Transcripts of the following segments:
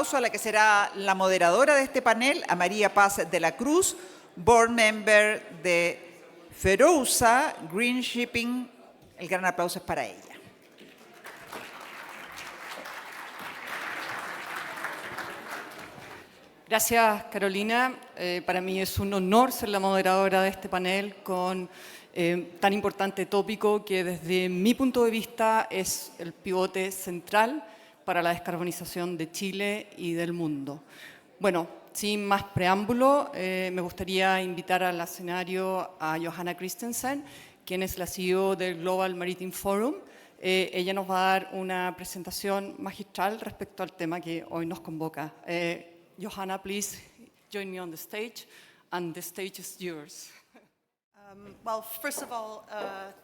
aplauso a la que será la moderadora de este panel, a María Paz de la Cruz, board member de Ferousa Green Shipping. El gran aplauso es para ella. Gracias, Carolina. Para mí es un honor ser la moderadora de este panel con tan importante tópico que desde mi punto de vista es el pivote central para la descarbonización de Chile y del mundo. Bueno, sin más preámbulo, me gustaría invitar al escenario a Johanna Christensen, quien es la CEO del Global Maritime Forum. Ella nos va a dar una presentación magistral respecto al tema que hoy nos convoca. Johanna, please join me on the stage, and the stage is yours. Well, first of all,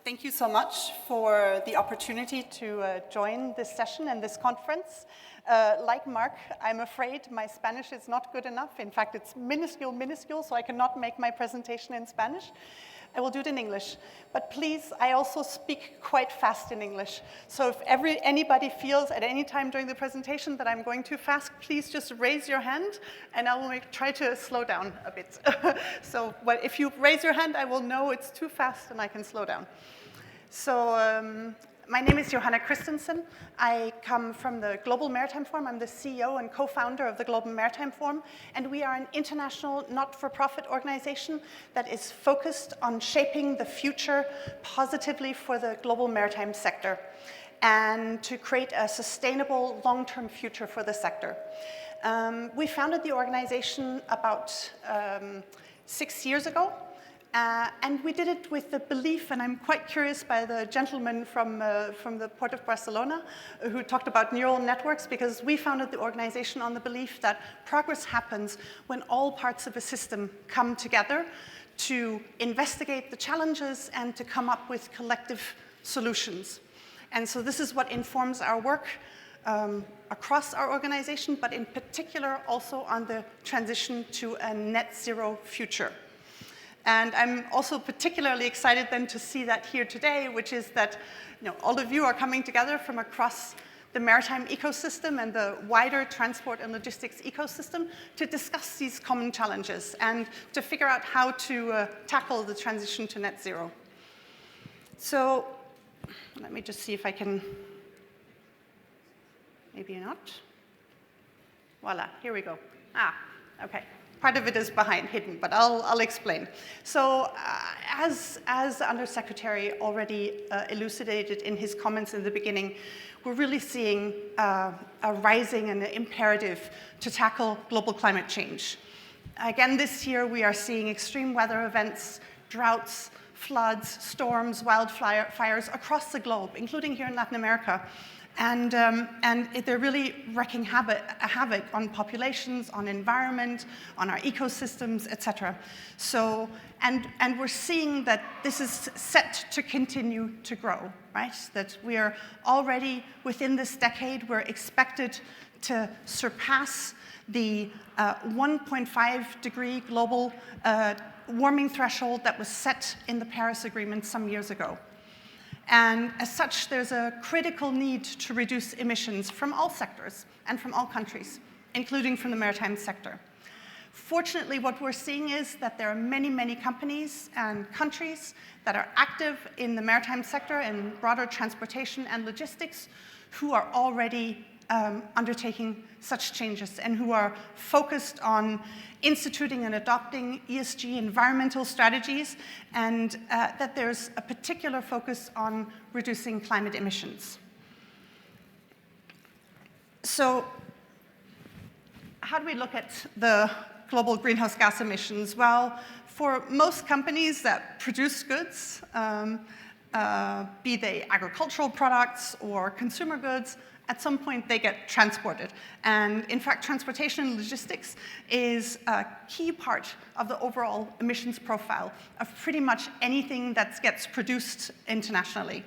thank you so much for the opportunity to join this session and this conference. Like Mark, I'm afraid my Spanish is not good enough. In fact, it's minuscule, so I cannot make my presentation in Spanish. I will do it in English. But please, I also speak quite fast in English. So if anybody feels at any time during the presentation that I'm going too fast, please just raise your hand and I will try to slow down a bit. So if you raise your hand, I will know it's too fast and I can slow down. So my name is Johanna Christensen. I come from the Global Maritime Forum. I'm the CEO and co-founder of the Global Maritime Forum, and we are an international not-for-profit organization that is focused on shaping the future positively for the global maritime sector and to create a sustainable long-term future for the sector. We founded the organization about 6 years ago. And we did it with the belief, and I'm quite curious by the gentleman from the Port of Barcelona who talked about neural networks, because we founded the organization on the belief that progress happens when all parts of a system come together to investigate the challenges and to come up with collective solutions. And so this is what informs our work across our organization, but in particular also on the transition to a net zero future. And I'm also particularly excited then to see that here today, which is that all of you are coming together from across the maritime ecosystem and the wider transport and logistics ecosystem to discuss these common challenges and to figure out how to tackle the transition to net zero. So let me just see if I can, maybe not. Voila, here we go. Okay. Part of it is hidden, but I'll explain. So as Undersecretary already elucidated in his comments in the beginning, we're really seeing a rising and an imperative to tackle global climate change. Again, this year we are seeing extreme weather events, droughts, floods, storms, wildfires across the globe, including here in Latin America. And they're really wreaking havoc on populations, on environment, on our ecosystems, etc. So, and we're seeing that this is set to continue to grow, right? That we are already, within this decade, we're expected to surpass the 1.5 degree global warming threshold that was set in the Paris Agreement some years ago. And as such, there's a critical need to reduce emissions from all sectors and from all countries, including from the maritime sector. Fortunately, what we're seeing is that there are many companies and countries that are active in the maritime sector and broader transportation and logistics who are already undertaking such changes and who are focused on instituting and adopting ESG environmental strategies, and that there's a particular focus on reducing climate emissions. So how do we look at the global greenhouse gas emissions? Well, for most companies that produce goods, be they agricultural products or consumer goods, at some point they get transported. And in fact, transportation and logistics is a key part of the overall emissions profile of pretty much anything that gets produced internationally.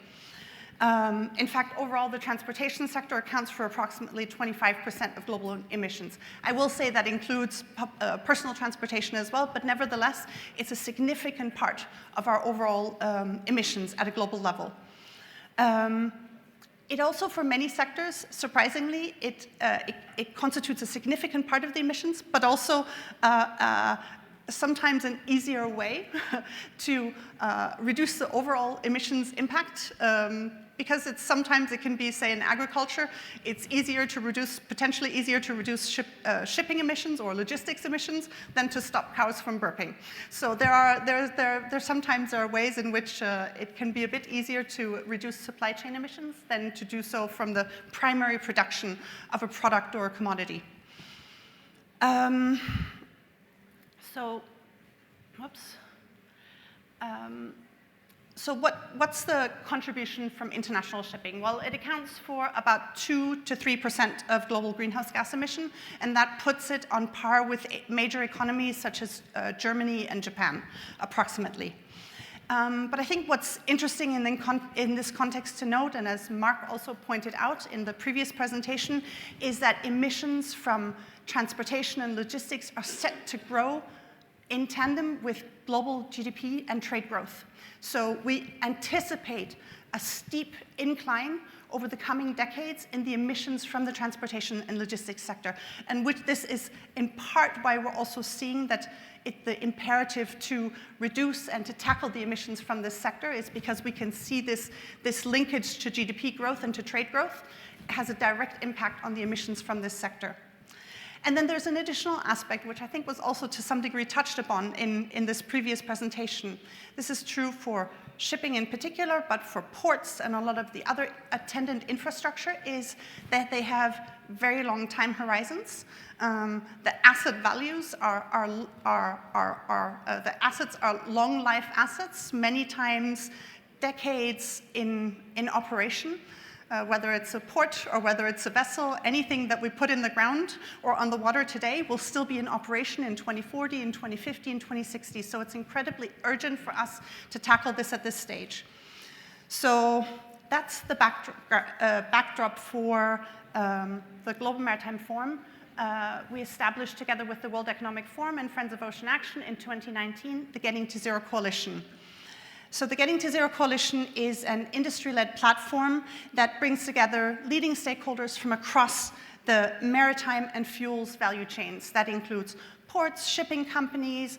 In fact, overall, the transportation sector accounts for approximately 25% of global emissions. I will say that includes personal transportation as well, but nevertheless, it's a significant part of our overall emissions at a global level. It also, for many sectors, surprisingly, it constitutes a significant part of the emissions, but also sometimes an easier way to reduce the overall emissions impact. Because sometimes it can be, say, in agriculture, it's easier to reduce, potentially easier to reduce shipping emissions or logistics emissions than to stop cows from burping. So there sometimes are ways in which it can be a bit easier to reduce supply chain emissions than to do so from the primary production of a product or a commodity. So what's the contribution from international shipping? Well, it accounts for about 2 to 3% of global greenhouse gas emission, and that puts it on par with major economies such as Germany and Japan, approximately. But I think what's interesting in this context to note, and as Mark also pointed out in the previous presentation, is that emissions from transportation and logistics are set to grow in tandem with global GDP and trade growth. So we anticipate a steep incline over the coming decades in the emissions from the transportation and logistics sector, and which this is in part why we're also seeing that the imperative to reduce and to tackle the emissions from this sector is because we can see this linkage to GDP growth and to trade growth has a direct impact on the emissions from this sector. And then there's an additional aspect, which I think was also to some degree touched upon in this previous presentation. This is true for shipping in particular, but for ports and a lot of the other attendant infrastructure, is that they have very long time horizons. The asset values the assets are long life assets, many times decades in operation. Whether it's a port or whether it's a vessel, anything that we put in the ground or on the water today will still be in operation in 2040, in 2050, in 2060. So it's incredibly urgent for us to tackle this at this stage. So that's the backdrop for the Global Maritime Forum. We established together with the World Economic Forum and Friends of Ocean Action in 2019 the Getting to Zero Coalition. So the Getting to Zero Coalition is an industry-led platform that brings together leading stakeholders from across the maritime and fuels value chains. That includes ports, shipping companies,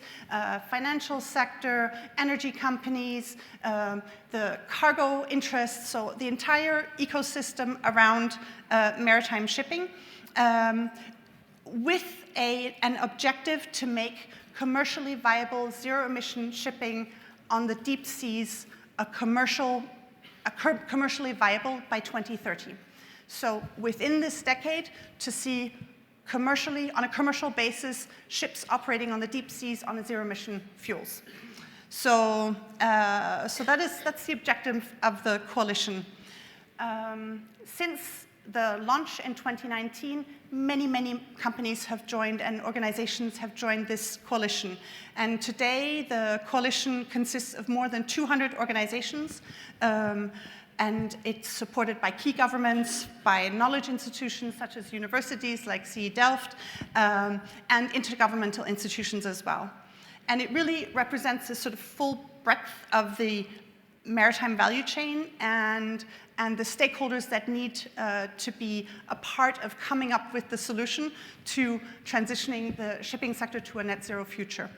financial sector, energy companies, the cargo interests, so the entire ecosystem around maritime shipping, with an objective to make commercially viable zero-emission shipping on the deep seas commercially viable by 2030. So within this decade, to see commercially, on a commercial basis, ships operating on the deep seas on zero-emission fuels. So, that's the objective of the coalition. Since the launch in 2019, many companies have joined and organizations have joined this coalition. And today, the coalition consists of more than 200 organizations, and it's supported by key governments, by knowledge institutions such as universities like CE Delft, and intergovernmental institutions as well. And it really represents this sort of full breadth of the maritime value chain and the stakeholders that need to be a part of coming up with the solution to transitioning the shipping sector to a net zero future.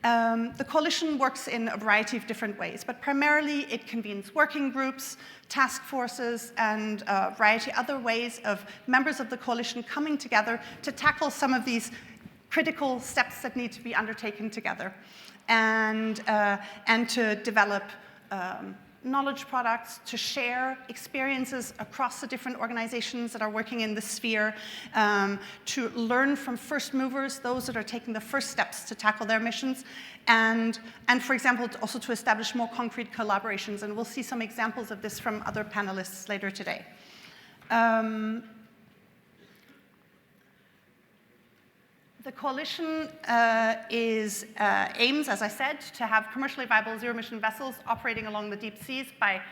The coalition works in a variety of different ways, but primarily it convenes working groups, task forces, and a variety of other ways of members of the coalition coming together to tackle some of these critical steps that need to be undertaken together, and to develop knowledge products, to share experiences across the different organizations that are working in the sphere, to learn from first movers, those that are taking the first steps to tackle their missions, and for example, also to establish more concrete collaborations. And we'll see some examples of this from other panelists later today. The coalition aims, as I said, to have commercially viable zero-emission vessels operating along the deep seas by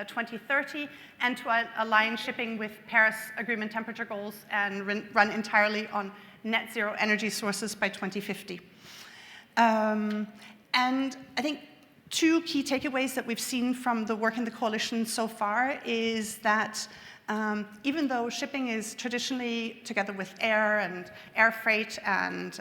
2030, and to align shipping with Paris Agreement temperature goals and run entirely on net zero energy sources by 2050. And I think Two key takeaways that we've seen from the work in the coalition so far is that even though shipping is traditionally, together with air and air freight and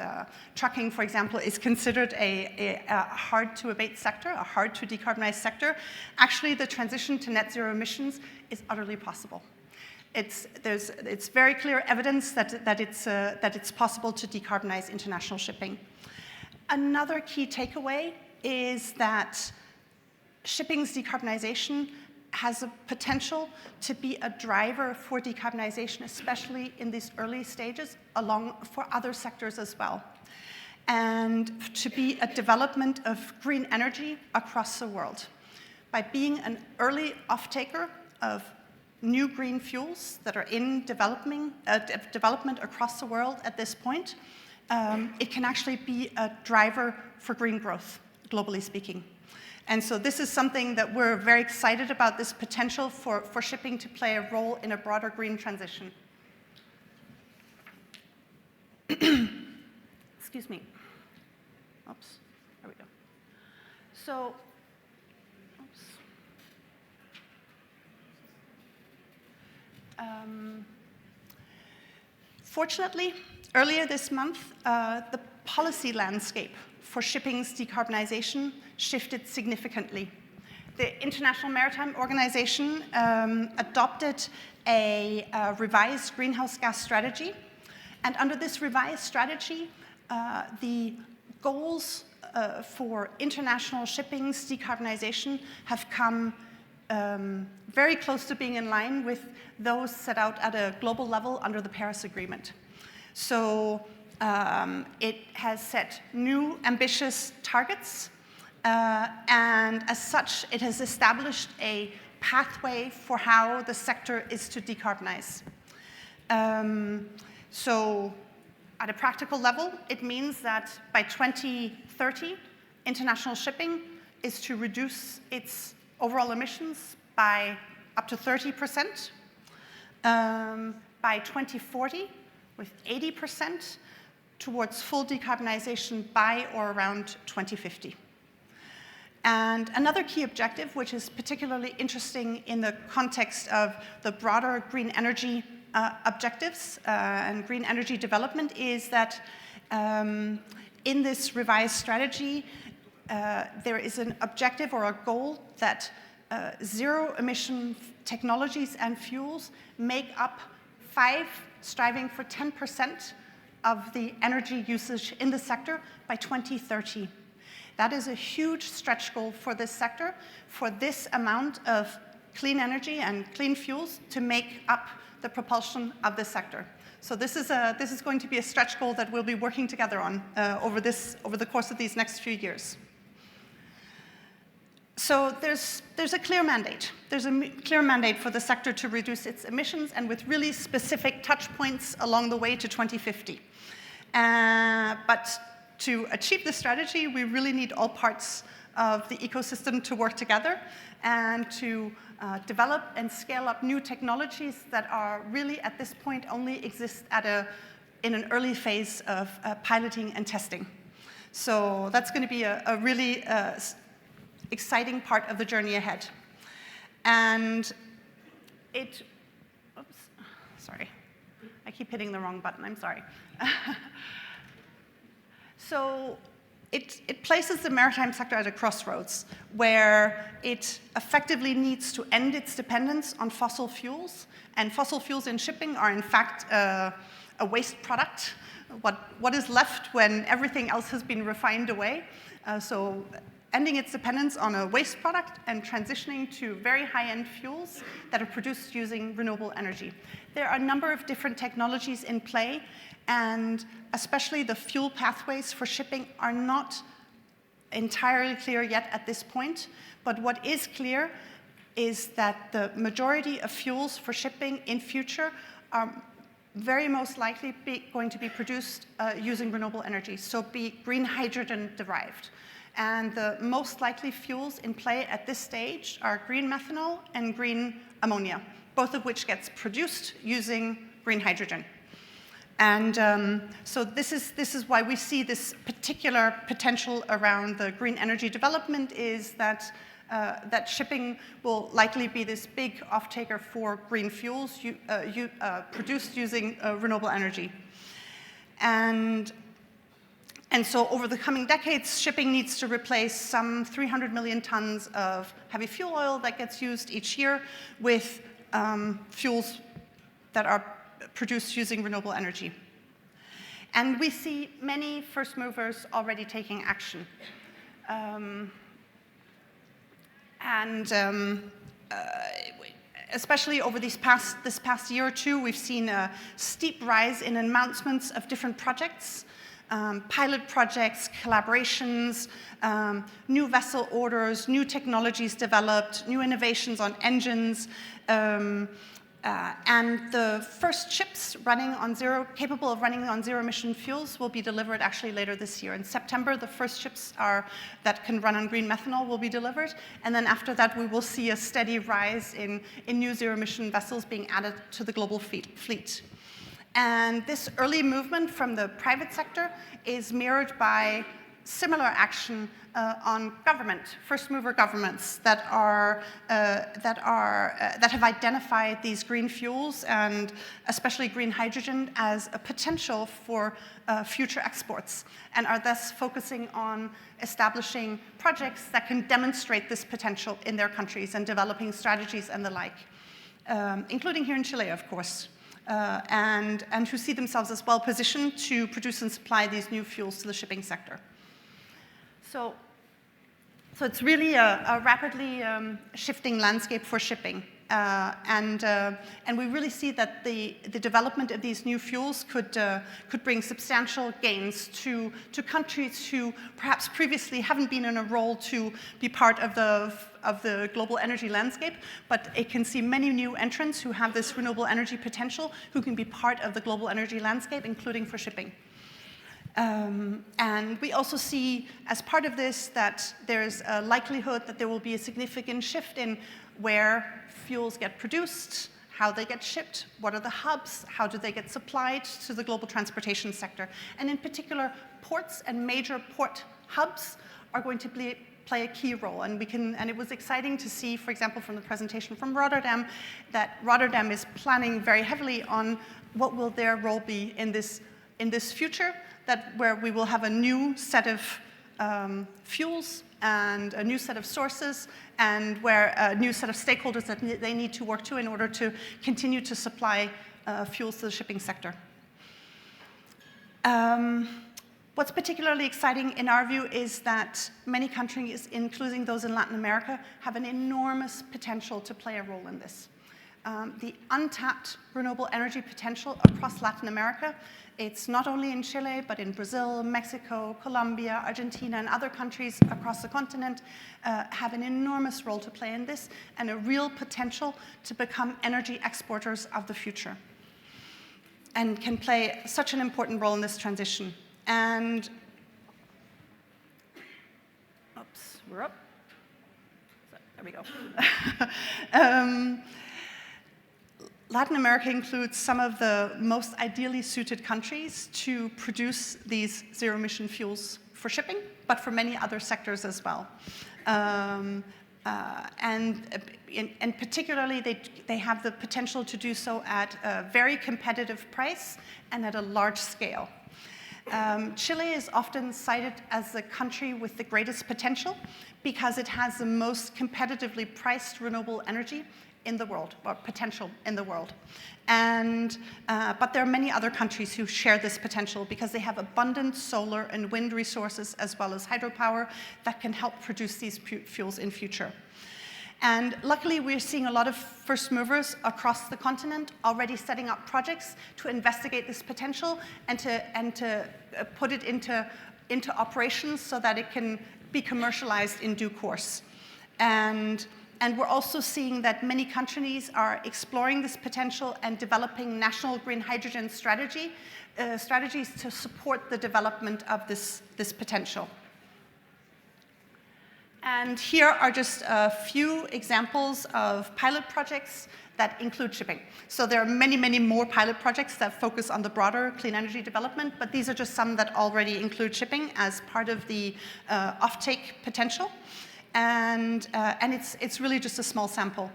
trucking, for example, is considered a hard-to-abate sector, a hard-to-decarbonize sector, actually the transition to net zero emissions is utterly possible. It's very evident evidence that it's possible to decarbonize international shipping. Another key takeaway is that shipping's decarbonization has a potential to be a driver for decarbonization, especially in these early stages, along for other sectors as well, and to be a development of green energy across the world. By being an early off-taker of new green fuels that are in development across the world at this point, it can actually be a driver for green growth, globally speaking. And so this is something that we're very excited about, this potential for shipping to play a role in a broader green transition. Excuse me. Oops, there we go. So, oops. Fortunately, earlier this month, the policy landscape for shipping's decarbonization shifted significantly. The International Maritime Organization adopted a revised greenhouse gas strategy. And under this revised strategy, the goals for international shipping's decarbonization have come very close to being in line with those set out at a global level under the Paris Agreement. So it has set new ambitious targets, and as such, it has established a pathway for how the sector is to decarbonize. So at a practical level, it means that by 2030, international shipping is to reduce its overall emissions by up to 30%. By 2040, with 80%, towards full decarbonization by or around 2050. And another key objective, which is particularly interesting in the context of the broader green energy objectives and green energy development, is that in this revised strategy, there is an objective or a goal that zero-emission technologies and fuels make up 5, striving for 10% of the energy usage in the sector by 2030. That is a huge stretch goal for this sector, for this amount of clean energy and clean fuels to make up the propulsion of this sector. So this is going to be a stretch goal that we'll be working together on over the course of these next few years. So there's a clear mandate. There's a clear mandate for the sector to reduce its emissions, and with really specific touch points along the way to 2050. But to achieve this strategy, we really need all parts of the ecosystem to work together and to develop and scale up new technologies that are really at this point only exist in an early phase of piloting and testing. So that's going to be a really exciting part of the journey ahead. And oops, sorry. I keep hitting the wrong button, I'm sorry. So it places the maritime sector at a crossroads where it effectively needs to end its dependence on fossil fuels. And fossil fuels in shipping are in fact a waste product, what is left when everything else has been refined away. So ending its dependence on a waste product and transitioning to very high-end fuels that are produced using renewable energy. There are a number of different technologies in play, and especially the fuel pathways for shipping are not entirely clear yet at this point. But what is clear is that the majority of fuels for shipping in future are very most likely going to be produced using renewable energy, so be green hydrogen derived. And the most likely fuels in play at this stage are green methanol and green ammonia, both of which gets produced using green hydrogen. And so this is why we see this particular potential around the green energy development is that that shipping will likely be this big off-taker for green fuels produced using renewable energy. And so over the coming decades, shipping needs to replace some 300 million tons of heavy fuel oil that gets used each year with fuels that are produced using renewable energy. And we see many first movers already taking action. Especially over this past year or two, we've seen a steep rise in announcements of different projects, pilot projects, collaborations, new vessel orders, new technologies developed, new innovations on engines, and the first ships capable of running on zero-emission fuels will be delivered actually later this year. In September, the first ships that can run on green methanol will be delivered, and then after that, we will see a steady rise in new zero-emission vessels being added to the global fleet. And this early movement from the private sector is mirrored by similar action on first-mover governments that have identified these green fuels and especially green hydrogen as a potential for future exports, and are thus focusing on establishing projects that can demonstrate this potential in their countries and developing strategies and the like, including here in Chile, of course. And who see themselves as well positioned to produce and supply these new fuels to the shipping sector. So it's really a rapidly shifting landscape for shipping. And we really see that the development of these new fuels could bring substantial gains to countries who perhaps previously haven't been in a role to be part of the global energy landscape, but it can see many new entrants who have this renewable energy potential who can be part of the global energy landscape, including for shipping. And we also see, as part of this, that there's a likelihood that there will be a significant shift in where fuels get produced, how they get shipped, what are the hubs, how do they get supplied to the global transportation sector. And in particular, ports and major port hubs are going to play a key role. And it was exciting to see, for example, from the presentation from Rotterdam, that Rotterdam is planning very heavily on what will their role be in this future, where we will have a new set of fuels and a new set of sources, and where a new set of stakeholders that they need to work to in order to continue to supply fuels to the shipping sector. What's particularly exciting in our view is that many countries, including those in Latin America, have an enormous potential to play a role in this. The untapped renewable energy potential across Latin America, it's not only in Chile, but in Brazil, Mexico, Colombia, Argentina, and other countries across the continent have an enormous role to play in this, and a real potential to become energy exporters of the future, and can play such an important role in this transition. And, oops, we're up. So, there we go. Latin America includes some of the most ideally suited countries to produce these zero-emission fuels for shipping, but for many other sectors as well. And particularly, they have the potential to do so at a very competitive price and at a large scale. Chile is often cited as the country with the greatest potential because it has the most competitively priced renewable energy in the world, or potential in the world. But there are many other countries who share this potential because they have abundant solar and wind resources as well as hydropower that can help produce these fuels in future. And luckily, we're seeing a lot of first movers across the continent already setting up projects to investigate this potential and to put it into operations so that it can be commercialized in due course. And we're also seeing that many countries are exploring this potential and developing national green hydrogen strategies to support the development of this potential. And here are just a few examples of pilot projects that include shipping. So there are many, many more pilot projects that focus on the broader clean energy development, but these are just some that already include shipping as part of the offtake potential. And it's really just a small sample.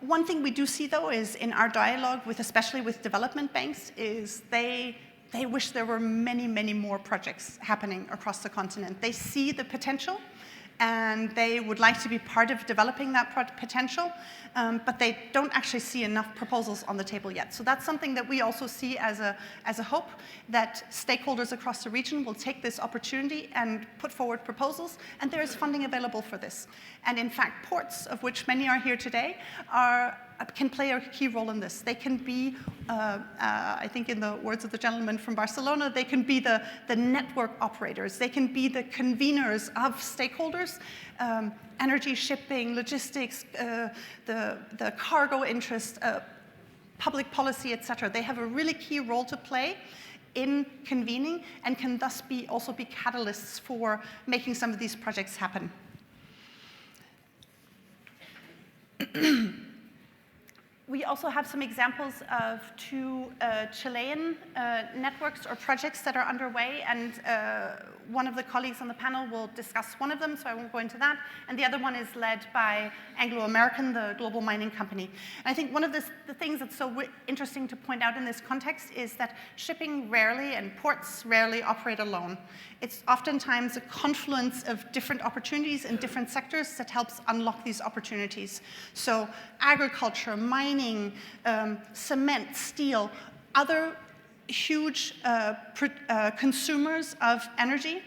One thing we do see, though, is in our dialogue with, especially with development banks, is they wish there were many, many more projects happening across the continent. They see the potential, and they would like to be part of developing that potential, but they don't actually see enough proposals on the table yet. So that's something that we also see as a hope, that stakeholders across the region will take this opportunity and put forward proposals, and there is funding available for this. And in fact, ports, of which many are here today, can play a key role in this. They can be, I think in the words of the gentleman from Barcelona, they can be the network operators. They can be the conveners of stakeholders, energy, shipping, logistics, the cargo interest, public policy, etc. They have a really key role to play in convening and can thus also be catalysts for making some of these projects happen. We also have some examples of two Chilean networks or projects that are underway, and one of the colleagues on the panel will discuss one of them, so I won't go into that. And the other one is led by Anglo American, the global mining company. And I think one of the things that's so interesting to point out in this context is that shipping rarely and ports rarely operate alone. It's oftentimes a confluence of different opportunities in different sectors that helps unlock these opportunities. So agriculture, mining, cement, steel, other huge consumers of energy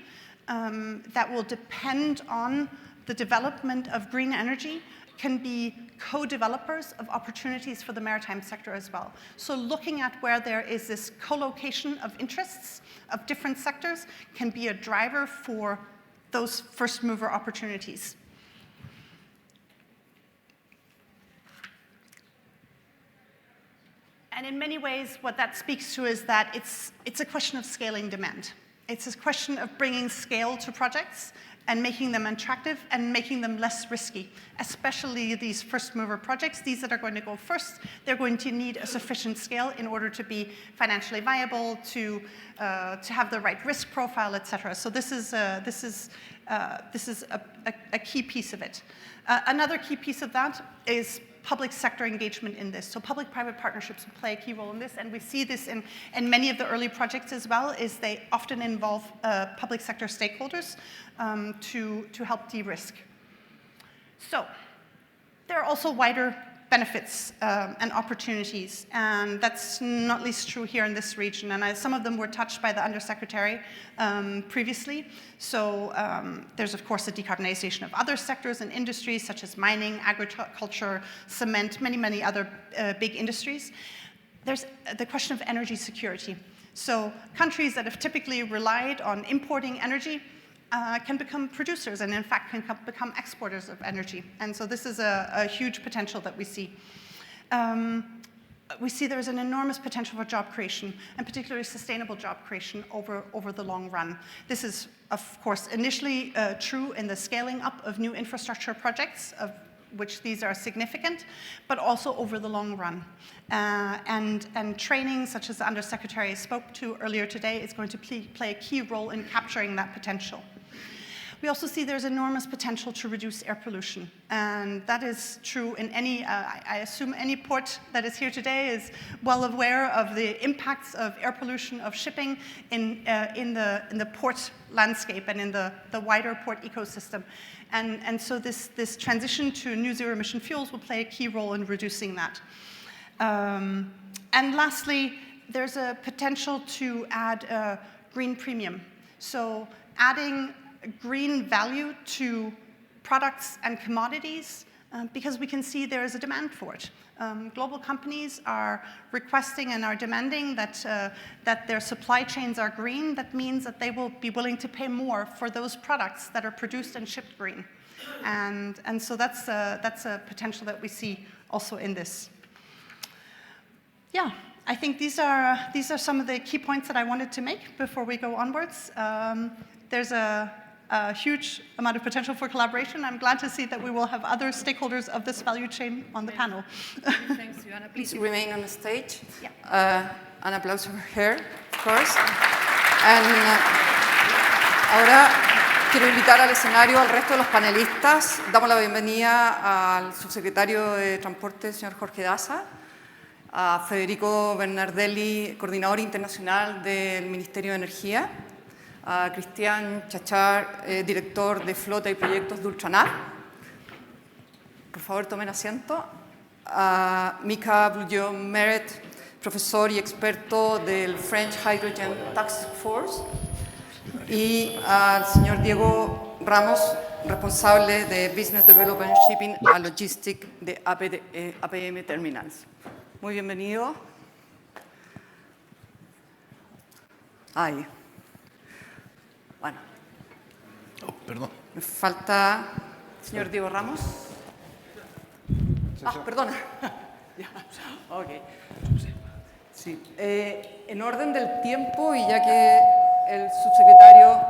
that will depend on the development of green energy can be co-developers of opportunities for the maritime sector as well. So looking at where there is this co-location of interests of different sectors can be a driver for those first mover opportunities. And in many ways, what that speaks to is that it's a question of scaling demand. It's a question of bringing scale to projects and making them attractive and making them less risky, especially these first mover projects. These that are going to go first, they're going to need a sufficient scale in order to be financially viable, to have the right risk profile, et cetera. So this is a key piece of it. Another key piece of that is public sector engagement in this. So public-private partnerships will play a key role in this, and we see this in many of the early projects as well, is they often involve public sector stakeholders to help de-risk. So there are also wider benefits and opportunities, and that's not least true here in this region. And some of them were touched by the Undersecretary previously. So there's, of course, the decarbonization of other sectors and industries, such as mining, agriculture, cement, many, many other big industries. There's the question of energy security. So countries that have typically relied on importing energy can become producers and, in fact, can become exporters of energy. And so this is a huge potential that we see. We see there's an enormous potential for job creation, and particularly sustainable job creation over the long run. This is, of course, initially true in the scaling up of new infrastructure projects, of which these are significant, but also over the long run. And training, such as the Undersecretary spoke to earlier today, is going to play a key role in capturing that potential. We also see there's enormous potential to reduce air pollution, and that is true in any, I assume any port that is here today is well aware of the impacts of air pollution of shipping in the port landscape and in the wider port ecosystem. And so this transition to new zero emission fuels will play a key role in reducing that. And lastly, there's a potential to add a green premium. So adding green value to products and commodities because we can see there is a demand for it. Global companies are requesting and are demanding that their supply chains are green. That means that they will be willing to pay more for those products that are produced and shipped green. And so that's a potential that we see also in this. Yeah, I think these are some of the key points that I wanted to make before we go onwards. There's a a huge amount of potential for collaboration. I'm glad to see that we will have other stakeholders of this value chain on the panel. Thanks, Ivana. Please remain on the stage. Yeah. An applause for her, of course. Ahora quiero invitar al escenario al resto de los panelistas. Damos la bienvenida al subsecretario de Transporte, señor Jorge Daza, a Federico Bernardelli, coordinador internacional del Ministerio de Energía, a Cristian Chachar, director de Flota y Proyectos de Ultranar. Por favor, tomen asiento. A Mika Bouillon-Meret, profesor y experto del French Hydrogen Task Force. Y al señor Diego Ramos, responsable de Business Development Shipping and Logistics de APM Terminals. Muy bienvenido. Bueno. Oh, perdón. Me falta el señor Diego Ramos. Perdona. Ya. Ok. Sí. En orden del tiempo, y ya que el subsecretario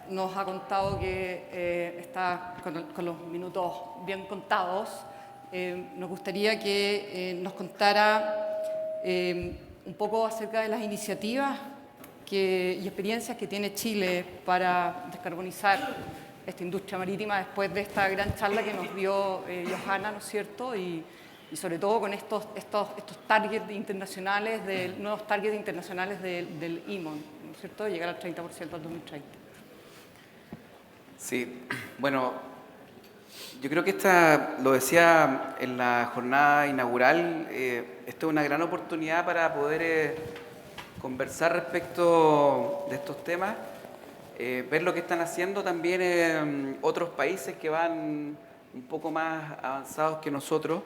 nos ha contado que está con los minutos bien contados, nos gustaría que nos contara un poco acerca de las iniciativas y experiencias que tiene Chile para descarbonizar esta industria marítima después de esta gran charla que nos dio Johanna, ¿no es cierto? Y sobre todo con estos targets internacionales, nuevos targets internacionales del IMON, ¿no es cierto? Llegar al 30% al 2030. Sí, bueno, yo creo que lo decía en la jornada inaugural, esto es una gran oportunidad para poder conversar respecto de estos temas, ver lo que están haciendo también otros países que van un poco más avanzados que nosotros,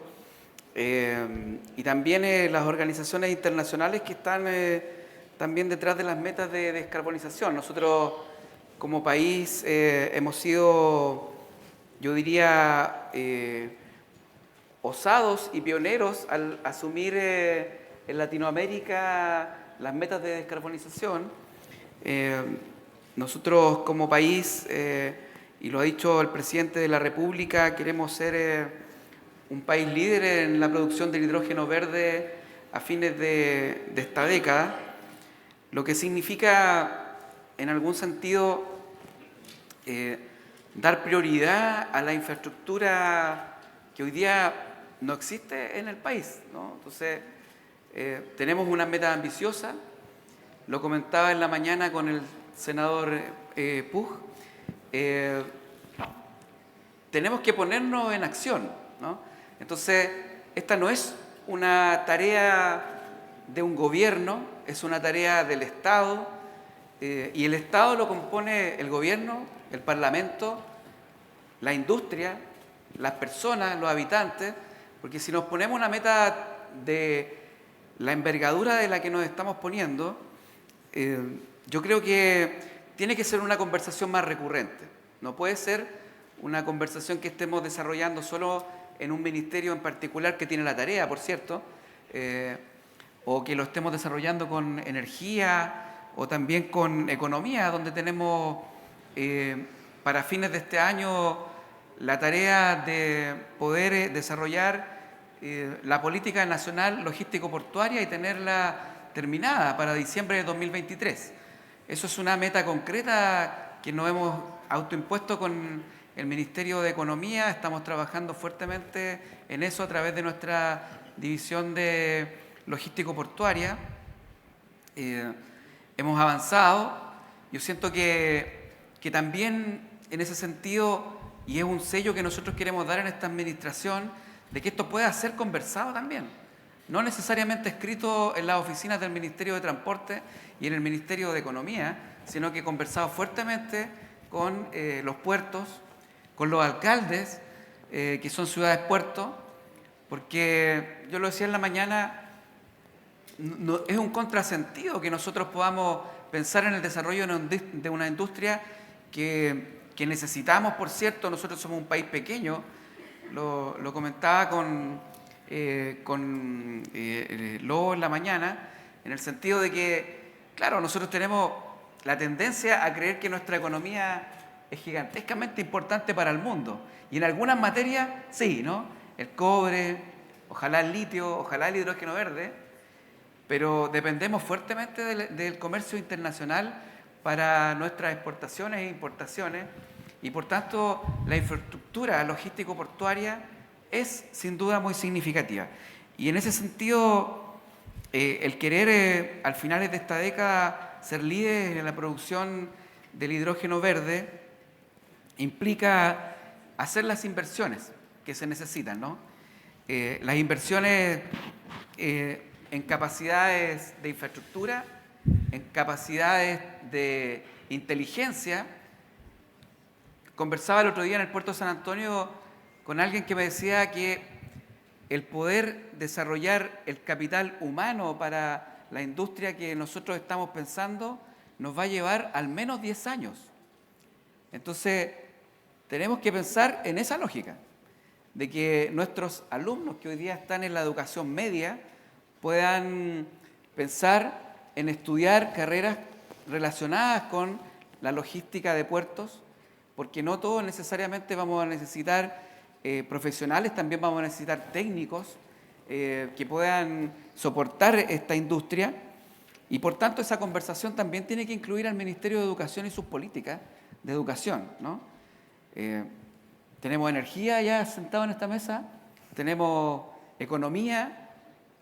y también las organizaciones internacionales que están también detrás de las metas de descarbonización. Nosotros como país hemos sido, yo diría, osados y pioneros al asumir en Latinoamérica las metas de descarbonización. Nosotros como país, y lo ha dicho el presidente de la República, queremos ser un país líder en la producción del hidrógeno verde a fines de esta década, lo que significa, en algún sentido, dar prioridad a la infraestructura que hoy día no existe en el país, ¿no? Entonces, tenemos una meta ambiciosa, lo comentaba en la mañana con el senador Pug, tenemos que ponernos en acción, ¿no? Entonces, esta no es una tarea de un gobierno, es una tarea del Estado, y el Estado lo compone el gobierno, el Parlamento, la industria, las personas, los habitantes, porque si nos ponemos una meta de la envergadura de la que nos estamos poniendo, yo creo que tiene que ser una conversación más recurrente. No puede ser una conversación que estemos desarrollando solo en un ministerio en particular que tiene la tarea, por cierto, o que lo estemos desarrollando con energía o también con economía, donde tenemos para fines de este año la tarea de poder desarrollar la política nacional logístico-portuaria y tenerla terminada para diciembre de 2023. Eso es una meta concreta que nos hemos autoimpuesto con el Ministerio de Economía. Estamos trabajando fuertemente en eso a través de nuestra división de logístico-portuaria. Hemos avanzado. Yo siento que también en ese sentido, y es un sello que nosotros queremos dar en esta administración, de que esto pueda ser conversado también. No necesariamente escrito en las oficinas del Ministerio de Transporte y en el Ministerio de Economía, sino que conversado fuertemente con los puertos, con los alcaldes, que son ciudades puertos, porque yo lo decía en la mañana, es un contrasentido que nosotros podamos pensar en el desarrollo de una industria que necesitamos, por cierto. Nosotros somos un país pequeño, lo comentaba con Lobo en la mañana, en el sentido de que, claro, nosotros tenemos la tendencia a creer que nuestra economía es gigantescamente importante para el mundo. Y en algunas materias, sí, ¿no? El cobre, ojalá el litio, ojalá el hidrógeno verde, pero dependemos fuertemente del comercio internacional para nuestras exportaciones e importaciones, y por tanto la infraestructura logístico-portuaria es sin duda muy significativa. Y en ese sentido, el querer al finales de esta década ser líder en la producción del hidrógeno verde implica hacer las inversiones que se necesitan, ¿no? Las inversiones en capacidades de infraestructura, en capacidades de inteligencia. Conversaba el otro día en el puerto de San Antonio con alguien que me decía que el poder desarrollar el capital humano para la industria que nosotros estamos pensando nos va a llevar al menos 10 años. Entonces, tenemos que pensar en esa lógica, de que nuestros alumnos que hoy día están en la educación media puedan pensar en estudiar carreras relacionadas con la logística de puertos, porque no todos necesariamente vamos a necesitar profesionales, también vamos a necesitar técnicos que puedan soportar esta industria, y por tanto esa conversación también tiene que incluir al Ministerio de Educación y sus políticas de educación, ¿no? Tenemos energía ya sentado en esta mesa, tenemos economía,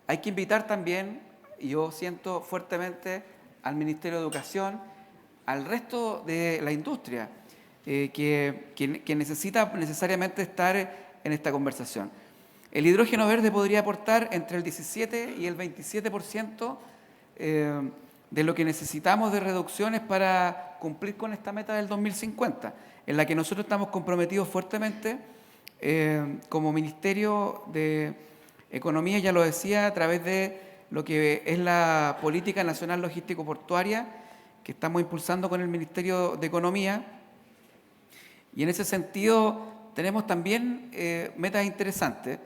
hay que invitar también, y yo siento fuertemente, al Ministerio de Educación, al resto de la industria, que necesita necesariamente estar en esta conversación. El hidrógeno verde podría aportar entre el 17 y el 27% de lo que necesitamos de reducciones para cumplir con esta meta del 2050, en la que nosotros estamos comprometidos fuertemente como Ministerio de Economía, ya lo decía, a través de lo que es la Política Nacional Logístico Portuaria, que estamos impulsando con el Ministerio de Economía. Y en ese sentido tenemos también metas interesantes.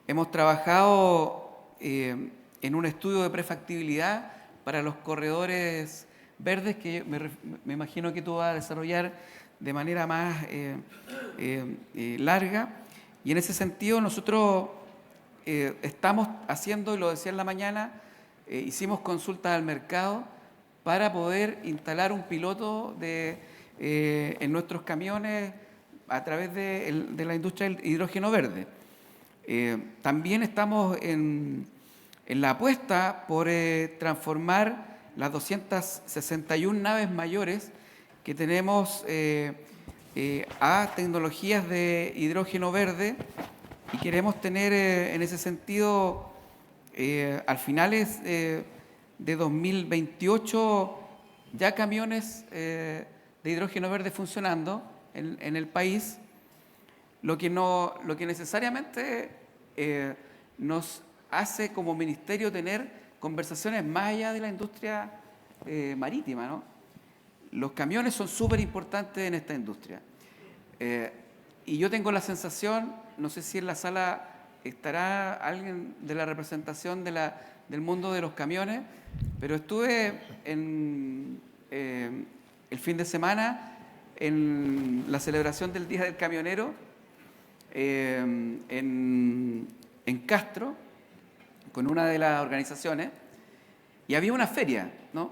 Hemos trabajado en un estudio de prefactibilidad para los corredores verdes, que me imagino que tú vas a desarrollar de manera más larga. Y en ese sentido nosotros estamos haciendo, y lo decía en la mañana, hicimos consultas al mercado para poder instalar un piloto en nuestros camiones a través de la industria del hidrógeno verde. También estamos en la apuesta por transformar las 261 naves mayores que tenemos a tecnologías de hidrógeno verde, y queremos tener en ese sentido al finales de 2028 ya camiones de hidrógeno verde funcionando en el país, lo que necesariamente nos hace como ministerio tener conversaciones más allá de la industria marítima, ¿no? Los camiones son súper importantes en esta industria. Y yo tengo la sensación, no sé si en la sala estará alguien de la representación del mundo de los camiones, pero estuve el fin de semana en la celebración del Día del Camionero en Castro, con una de las organizaciones, y había una feria, ¿no?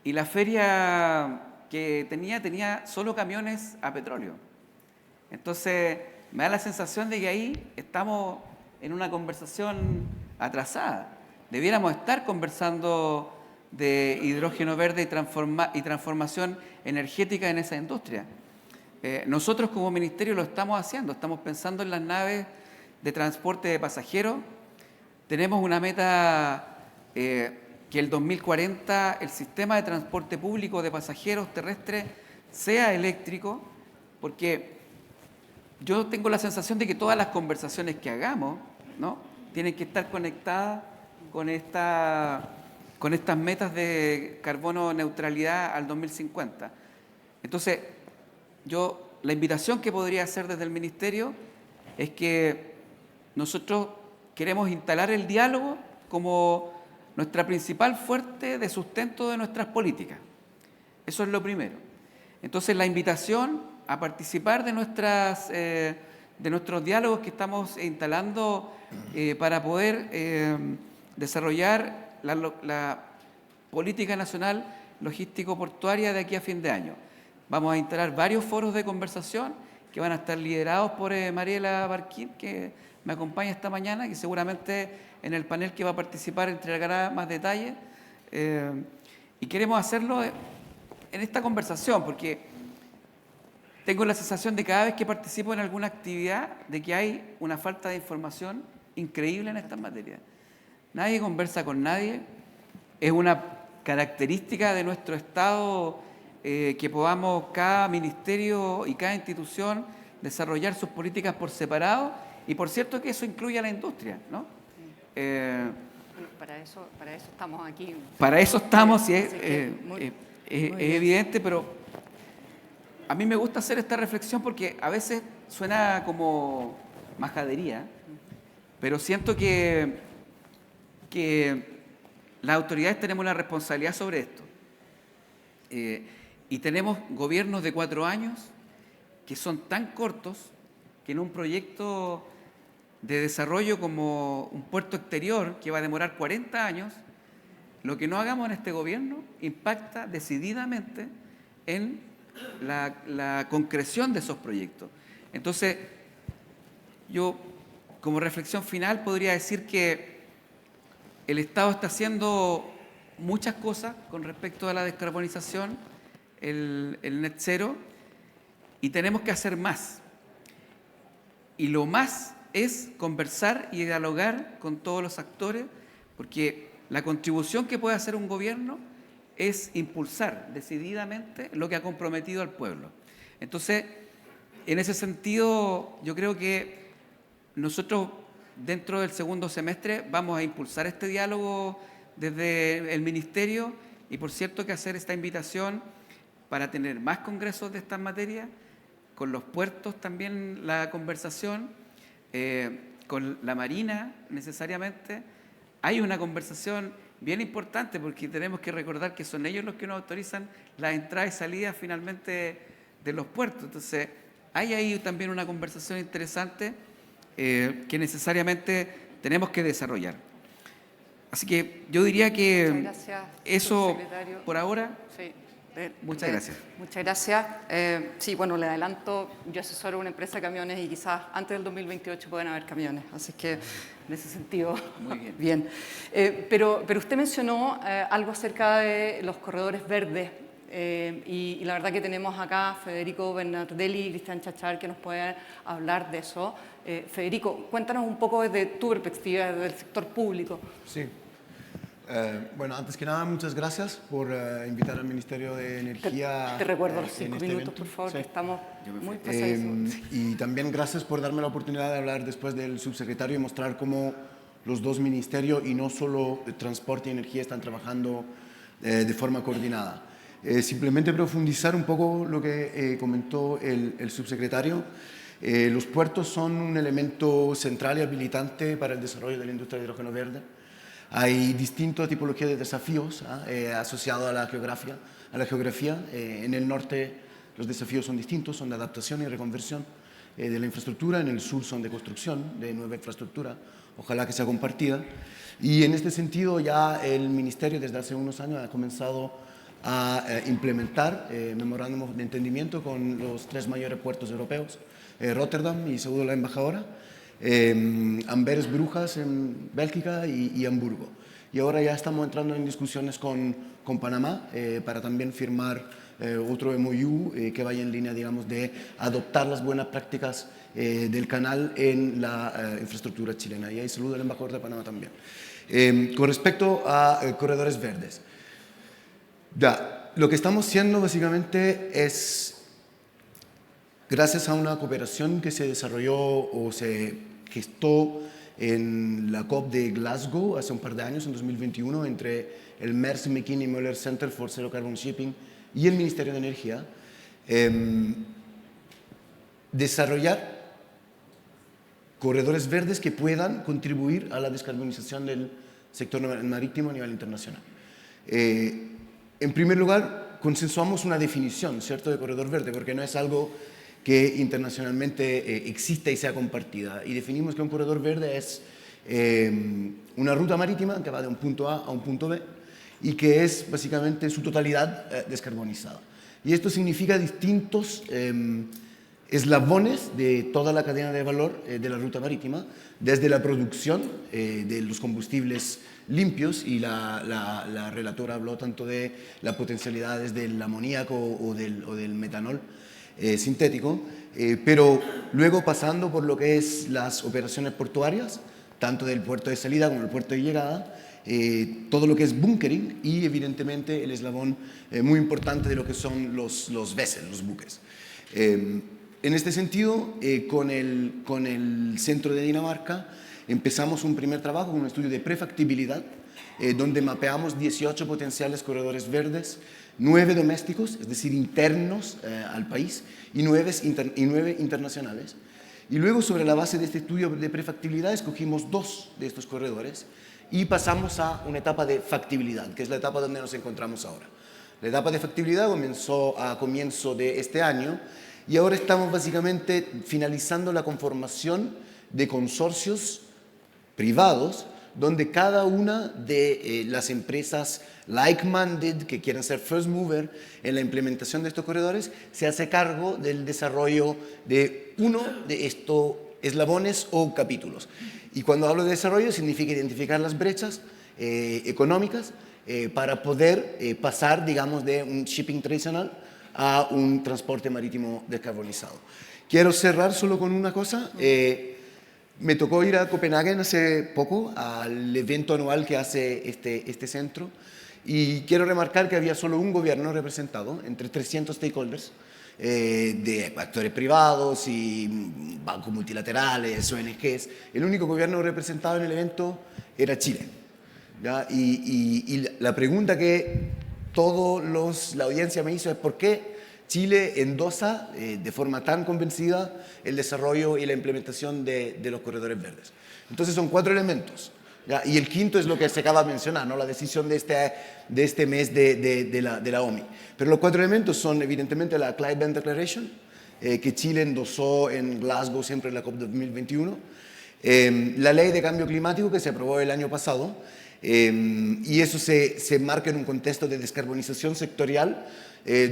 Y la feria que tenía solo camiones a petróleo. Entonces, me da la sensación de que ahí estamos en una conversación atrasada. Debiéramos estar conversando de hidrógeno verde y transformación energética en esa industria. Nosotros como ministerio lo estamos haciendo, estamos pensando en las naves de transporte de pasajeros. Tenemos una meta que el 2040 el sistema de transporte público de pasajeros terrestres sea eléctrico, porque yo tengo la sensación de que todas las conversaciones que hagamos, ¿no?, tienen que estar conectadas con estas metas de carbono neutralidad al 2050. Entonces, la invitación que podría hacer desde el Ministerio es que nosotros queremos instalar el diálogo como nuestra principal fuente de sustento de nuestras políticas. Eso es lo primero. Entonces, la invitación a participar de nuestros diálogos que estamos instalando para poder desarrollar la política nacional logístico-portuaria de aquí a fin de año. Vamos a instalar varios foros de conversación que van a estar liderados por Mariela Barquín, que me acompaña esta mañana, que seguramente en el panel que va a participar entregará más detalles. Y queremos hacerlo en esta conversación, porque tengo la sensación de cada vez que participo en alguna actividad de que hay una falta de información increíble en estas materias. Nadie conversa con nadie. Es una característica de nuestro Estado que podamos cada ministerio y cada institución desarrollar sus políticas por separado, y por cierto que eso incluye a la industria, ¿no? Bueno, para eso estamos aquí. Para eso estamos, y es muy evidente, pero a mí me gusta hacer esta reflexión porque a veces suena como majadería, pero siento que las autoridades tenemos una responsabilidad sobre esto. Y tenemos gobiernos de 4 años que son tan cortos que en un proyecto de desarrollo como un puerto exterior que va a demorar 40 años, lo que no hagamos en este gobierno impacta decididamente en la concreción de esos proyectos. Entonces, yo como reflexión final podría decir que el Estado está haciendo muchas cosas con respecto a la descarbonización, el Net-Zero, y tenemos que hacer más. Y lo más es conversar y dialogar con todos los actores, porque la contribución que puede hacer un gobierno es impulsar decididamente lo que ha comprometido al pueblo. Entonces, en ese sentido, yo creo que nosotros, dentro del segundo semestre, vamos a impulsar este diálogo desde el Ministerio, y por cierto que hacer esta invitación para tener más congresos de estas materias, con los puertos también la conversación, con la Marina necesariamente. Hay una conversación bien importante porque tenemos que recordar que son ellos los que nos autorizan las entradas y salidas finalmente de los puertos. Entonces, hay ahí también una conversación interesante que necesariamente tenemos que desarrollar. Así que yo diría que gracias, eso por ahora. Sí. Muchas gracias. Muchas gracias. Sí, bueno, le adelanto, yo asesoro una empresa de camiones y quizás antes del 2028 pueden haber camiones, así que en ese sentido, muy bien. bien. Pero usted mencionó algo acerca de los corredores verdes y la verdad que tenemos acá Federico Bernardelli y Cristian Chachar que nos pueden hablar de eso. Federico, cuéntanos un poco desde tu perspectiva, desde el sector público. Sí. Bueno, antes que nada, muchas gracias por invitar al Ministerio de Energía. Te recuerdo los 5 en este minutos, evento. por favor, Sí. que estamos muy pasadísimos. Y también gracias por darme la oportunidad de hablar después del subsecretario y mostrar cómo los dos ministerios, y no solo Transporte y Energía, están trabajando de forma coordinada. Simplemente profundizar un poco lo que comentó el subsecretario. Los puertos son un elemento central y habilitante para el desarrollo de la industria de hidrógeno verde. Hay distintas tipologías de desafíos asociados a la geografía. En el norte los desafíos son distintos, son de adaptación y reconversión de la infraestructura. En el sur son de construcción de nueva infraestructura, ojalá que sea compartida. Y en este sentido ya el Ministerio desde hace unos años ha comenzado a implementar memorándum de entendimiento con los 3 mayores puertos europeos, Rotterdam y segundo la embajadora, Amberes, Brujas en Bélgica y Hamburgo. Y ahora ya estamos entrando en discusiones con Panamá para también firmar otro MOU que vaya en línea, digamos, de adoptar las buenas prácticas del canal en la infraestructura chilena. Y ahí saludo al embajador de Panamá también. Con respecto a corredores verdes, ya, lo que estamos haciendo básicamente es, gracias a una cooperación que se desarrolló o se gestó en la COP de Glasgow hace un par de años, en 2021, entre el Maersk McKinney Møller Center for Zero Carbon Shipping y el Ministerio de Energía, desarrollar corredores verdes que puedan contribuir a la descarbonización del sector marítimo a nivel internacional. En primer lugar, consensuamos una definición, ¿cierto?, de corredor verde, porque no es algo que internacionalmente exista y sea compartida. Y definimos que un corredor verde es una ruta marítima que va de un punto A a un punto B y que es básicamente en su totalidad descarbonizada. Y esto significa distintos eslabones de toda la cadena de valor de la ruta marítima, desde la producción de los combustibles limpios, y la relatora habló tanto de las potencialidades del amoníaco o del metanol sintético, pero luego pasando por lo que es las operaciones portuarias, tanto del puerto de salida como del puerto de llegada, todo lo que es bunkering y evidentemente el eslabón muy importante de lo que son los vessels, los buques. En este sentido, con el centro de Dinamarca empezamos un primer trabajo con un estudio de prefactibilidad, donde mapeamos 18 potenciales corredores verdes, 9 domésticos, es decir, internos al país, y 9 internacionales. Y luego, sobre la base de este estudio de prefactibilidad, escogimos 2 de estos corredores y pasamos a una etapa de factibilidad, que es la etapa donde nos encontramos ahora. La etapa de factibilidad comenzó a comienzo de este año y ahora estamos básicamente finalizando la conformación de consorcios privados, donde cada una de las empresas like-minded que quieren ser first mover en la implementación de estos corredores se hace cargo del desarrollo de uno de estos eslabones o capítulos. Y cuando hablo de desarrollo significa identificar las brechas económicas para poder pasar, digamos, de un shipping tradicional a un transporte marítimo descarbonizado. Quiero cerrar solo con una cosa. Me tocó ir a Copenhague hace poco al evento anual que hace este centro, y quiero remarcar que había solo un gobierno representado entre 300 stakeholders de actores privados y bancos multilaterales, ONGs. El único gobierno representado en el evento era Chile, ¿ya? Y la pregunta que la audiencia me hizo es ¿por qué Chile endosa de forma tan convencida el desarrollo y la implementación de los corredores verdes? Entonces son 4 elementos, ¿ya? Y el quinto es lo que se acaba de mencionar, ¿no?, la decisión de este mes de la OMI. Pero los 4 elementos son evidentemente la Climate Declaration, que Chile endosó en Glasgow siempre en la COP 2021, la ley de cambio climático que se aprobó el año pasado, y eso se marca en un contexto de descarbonización sectorial,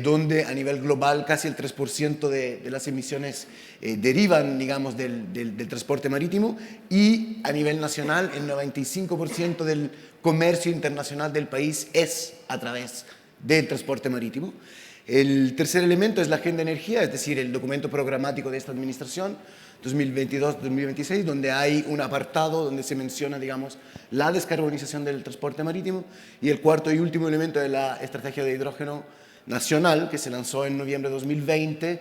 donde a nivel global casi el 3% de las emisiones derivan, digamos, del transporte marítimo, y a nivel nacional el 95% del comercio internacional del país es a través del transporte marítimo. El tercer elemento es la agenda de energía, es decir, el documento programático de esta administración 2022-2026, donde hay un apartado donde se menciona, digamos, la descarbonización del transporte marítimo. Y el cuarto y último elemento es la estrategia de hidrógeno nacional, que se lanzó en noviembre de 2020,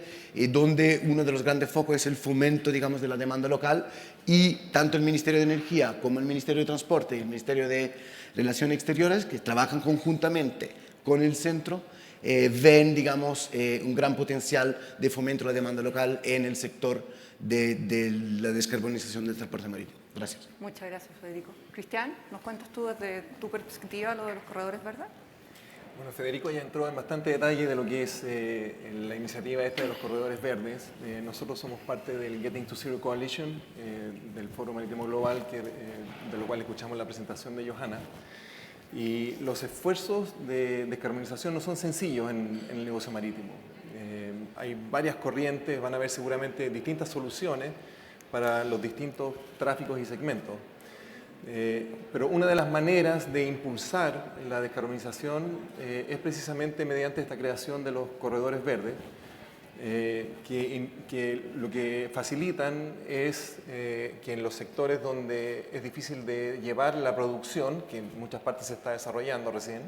donde uno de los grandes focos es el fomento, digamos, de la demanda local, y tanto el Ministerio de Energía como el Ministerio de Transporte y el Ministerio de Relaciones Exteriores, que trabajan conjuntamente con el centro, ven, digamos, un gran potencial de fomento de la demanda local en el sector de la descarbonización del transporte marítimo. Gracias. Muchas gracias, Federico. Cristian, ¿nos cuentas tú desde tu perspectiva lo de los corredores verdes? Bueno, Federico ya entró en bastante detalle de lo que es la iniciativa esta de los corredores verdes. Nosotros somos parte del Getting to Zero Coalition, del Foro Marítimo Global, de lo cual escuchamos la presentación de Johanna. Y los esfuerzos de descarbonización no son sencillos en el negocio marítimo. Hay varias corrientes, van a haber seguramente distintas soluciones para los distintos tráficos y segmentos. Pero una de las maneras de impulsar la descarbonización es precisamente mediante esta creación de los corredores verdes, que lo que facilitan es que en los sectores donde es difícil de llevar la producción, que en muchas partes se está desarrollando recién,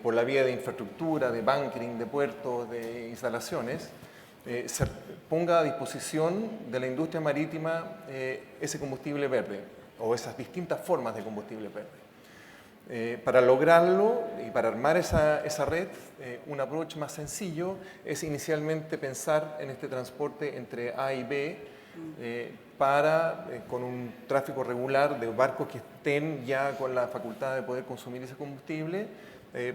por la vía de infraestructura, de bunkering, de puertos, de instalaciones, se ponga a disposición de la industria marítima ese combustible verde o esas distintas formas de combustible verde. Para lograrlo y para armar esa red, un approach más sencillo es inicialmente pensar en este transporte entre A y B con un tráfico regular de barcos que estén ya con la facultad de poder consumir ese combustible,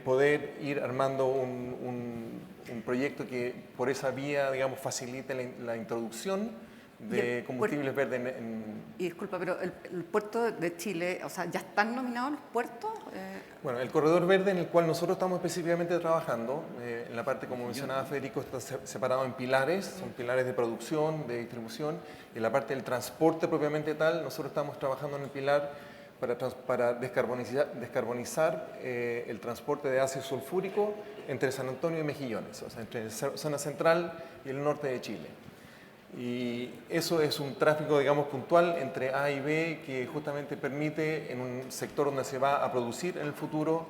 poder ir armando un proyecto que por esa vía, digamos, facilite la introducción de combustibles verdes Y disculpa, pero el puerto de Chile, o sea, ¿ya están nominados los puertos? Bueno, el corredor verde en el cual nosotros estamos específicamente trabajando, en la parte, como mencionaba Federico, está separado en pilares, son pilares de producción, de distribución, y en la parte del transporte propiamente tal, nosotros estamos trabajando en el pilar para descarbonizar el transporte de ácido sulfúrico entre San Antonio y Mejillones, o sea, entre la zona central y el norte de Chile. Y eso es un tráfico, digamos, puntual entre A y B que justamente permite en un sector donde se va a producir en el futuro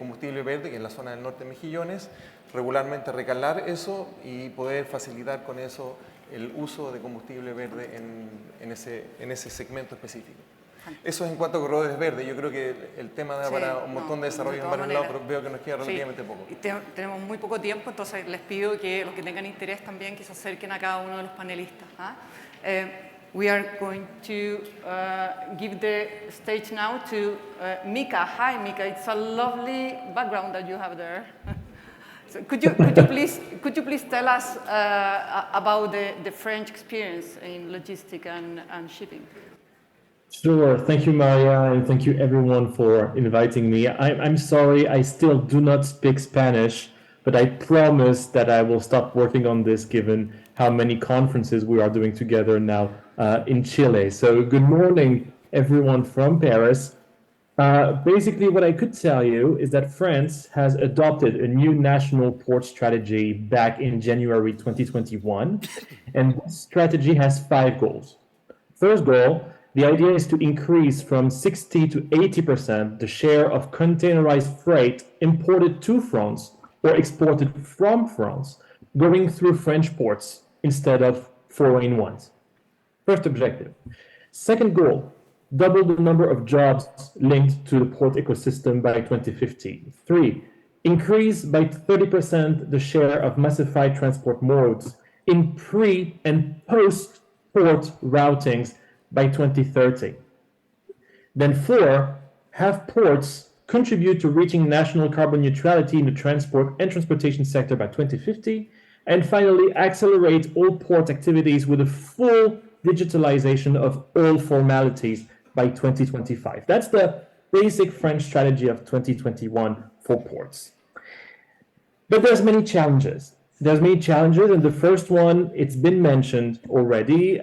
combustible verde, que es la zona del norte de Mejillones, regularmente recalar eso y poder facilitar con eso el uso de combustible verde en ese segmento específico. Eso es en cuanto a corredores verdes. Yo creo que el tema da para un montón de desarrollo en varios lados, pero veo que nos queda relativamente poco. Y tenemos muy poco tiempo, entonces les pido que los que tengan interés también que se acerquen a cada uno de los panelistas. We are going to give the stage now to Mika. Hi, Mika. It's a lovely background that you have there. So could you please tell us about the French experience in logistics and shipping? Sure. Thank you, Maria, and thank you everyone for inviting me. I'm sorry, I still do not speak Spanish, but I promise that I will stop working on this given how many conferences we are doing together now in Chile. So good morning, everyone from Paris. Basically, what I could tell you is that France has adopted a new national port strategy back in January 2021, and this strategy has 5 goals. First goal, the idea is to increase from 60 to 80% the share of containerized freight imported to France or exported from France, going through French ports instead of foreign ones. First objective. Second goal, double the number of jobs linked to the port ecosystem by 2050. 3, increase by 30% the share of massified transport modes in pre- and post-port routings by 2030. Then 4, have ports contribute to reaching national carbon neutrality in the transport and transportation sector by 2050. And finally, accelerate all port activities with a full digitalization of all formalities by 2025. That's the basic French strategy of 2021 for ports. But there's many challenges. And the first one, it's been mentioned already,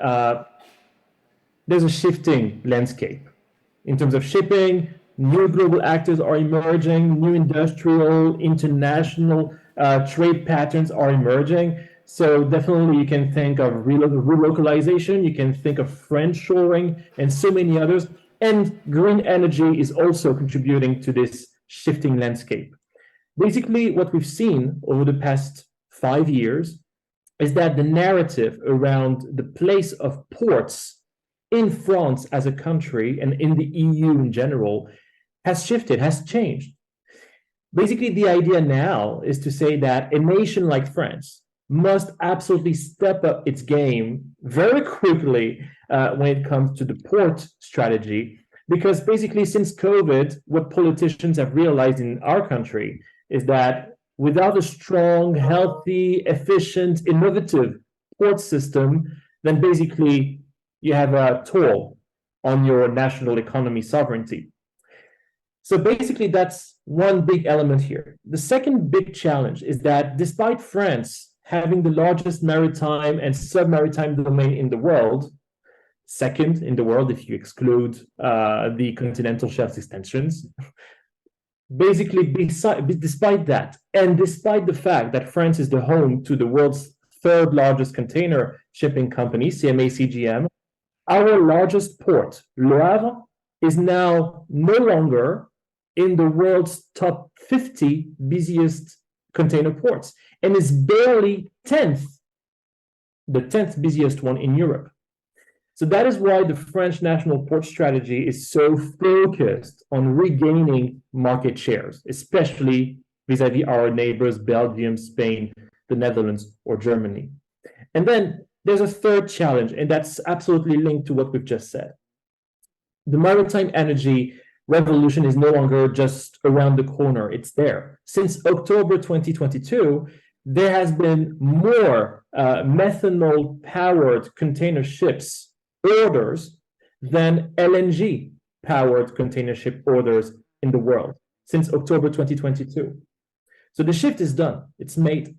there's a shifting landscape. In terms of shipping, new global actors are emerging, new industrial, international trade patterns are emerging. So definitely you can think of relocalization, you can think of friendshoring, and so many others. And green energy is also contributing to this shifting landscape. Basically, what we've seen over the past 5 years is that the narrative around the place of ports in France as a country and in the EU in general has shifted, has changed. Basically, the idea now is to say that a nation like France must absolutely step up its game very quickly when it comes to the port strategy, because basically since COVID, what politicians have realized in our country is that without a strong, healthy, efficient, innovative port system, then basically you have a toll on your national economy sovereignty. So basically, that's one big element here. The second big challenge is that despite France having the largest maritime and submaritime domain in the world, second in the world if you exclude the continental shelf extensions, basically despite that, and despite the fact that France is the home to the world's 3rd largest container shipping company, CMA CGM, our largest port, Le Havre, is now no longer in the world's top 50 busiest container ports and is barely the 10th busiest one in Europe. So that is why the French national port strategy is so focused on regaining market shares, especially vis-à-vis our neighbors, Belgium, Spain, the Netherlands, or Germany. And then there's a third challenge, and that's absolutely linked to what we've just said. The maritime energy revolution is no longer just around the corner, it's there. Since October 2022, there has been more methanol-powered container ships orders than LNG-powered container ship orders in the world since October 2022. So the shift is done, it's made.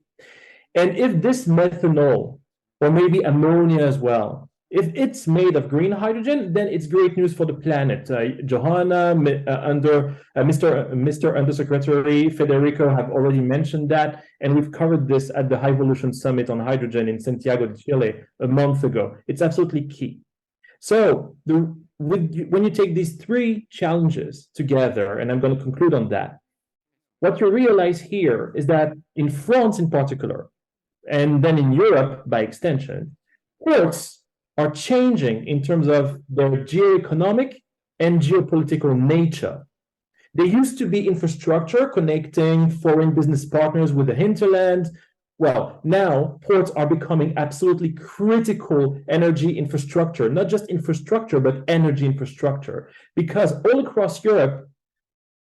And if this methanol, or maybe ammonia as well, if it's made of green hydrogen, then it's great news for the planet. Johanna, Mr. Undersecretary Federico have already mentioned that, and we've covered this at the High Evolution Summit on Hydrogen in Santiago de Chile a month ago. It's absolutely key. So when you take these three challenges together, and I'm going to conclude on that, what you realize here is that in France in particular, and then in Europe by extension, ports are changing in terms of their geoeconomic and geopolitical nature. They used to be infrastructure connecting foreign business partners with the hinterland. Well, now ports are becoming absolutely critical energy infrastructure, not just infrastructure, but energy infrastructure, because all across Europe,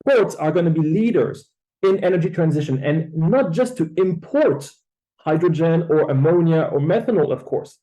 ports are going to be leaders in energy transition, and not just to import hydrogen or ammonia or methanol, of course,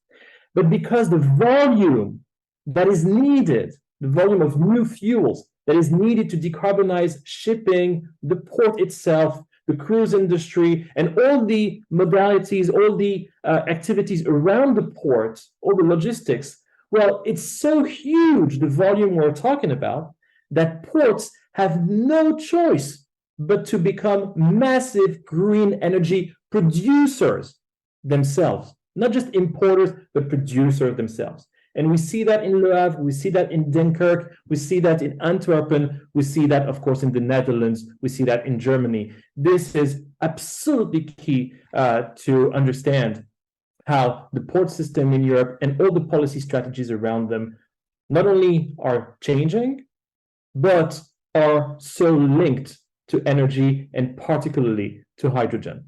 but because the volume that is needed, the volume of new fuels that is needed to decarbonize shipping, the port itself, the cruise industry, and all the modalities, all the activities around the port, all the logistics, well, it's so huge, the volume we're talking about, that ports have no choice but to become massive green energy producers themselves. Not just importers, but producers themselves. And we see that in Le Havre, we see that in Dunkirk, we see that in Antwerp, we see that, of course, in the Netherlands, we see that in Germany. This is absolutely key to understand how the port system in Europe and all the policy strategies around them not only are changing, but are so linked to energy and particularly to hydrogen.